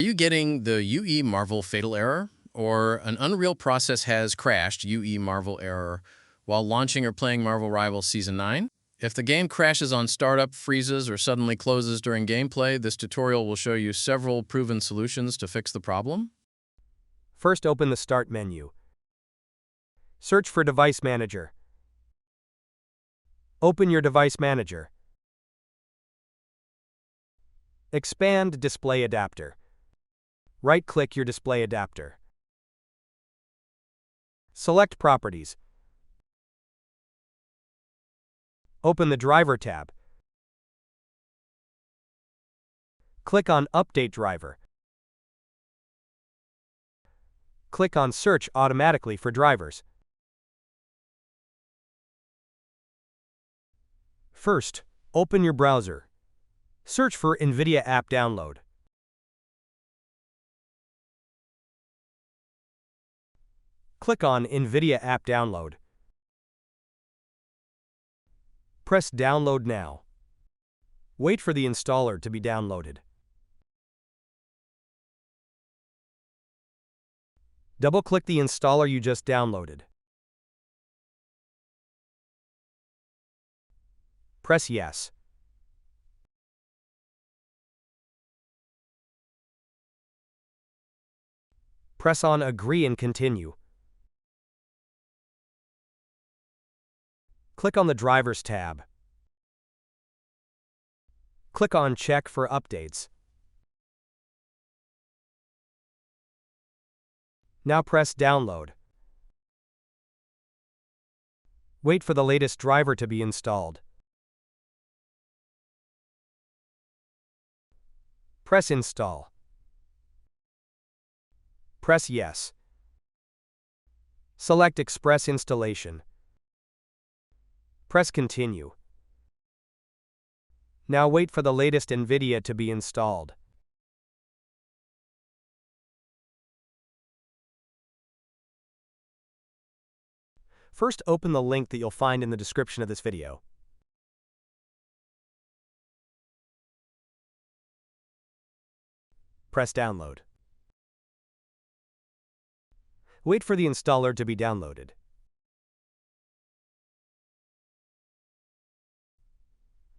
you getting the UE Marvel fatal error? Or an Unreal process has crashed, UE Marvel error, while launching or playing Marvel Rivals Season 9? If the game crashes on startup, freezes, or suddenly closes during gameplay, this tutorial will show you several proven solutions to fix the problem. First, open the Start menu. Search for Device Manager. Open your Device Manager. Expand Display Adapter. Right-click your display adapter. Select Properties. Open the Driver tab. Click on Update Driver. Click on Search automatically for drivers. First, open your browser. Search for NVIDIA App Download. Click on NVIDIA App Download. Press Download Now. Wait for the installer to be downloaded. Double-click the installer you just downloaded. Press Yes. Press on Agree and Continue. Click on the Drivers tab. Click on Check for Updates. Now press Download. Wait for the latest driver to be installed. Press Install. Press Yes. Select Express Installation. Press Continue. Now wait for the latest NVIDIA to be installed. First, open the link that you'll find in the description of this video. Press Download. Wait for the installer to be downloaded.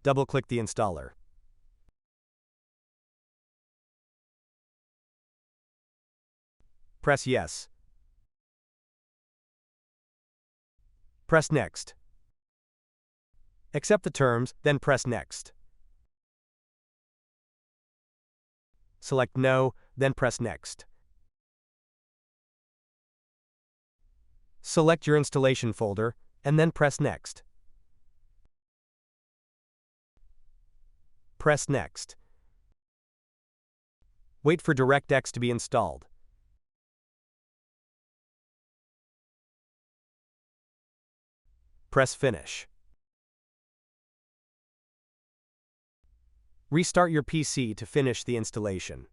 Double-click the installer. Press Yes. Press Next. Accept the terms, then press Next. Select No, then press Next. Select your installation folder, and then press Next. Press Next. Wait for DirectX to be installed. Press Finish. Restart your PC to finish the installation.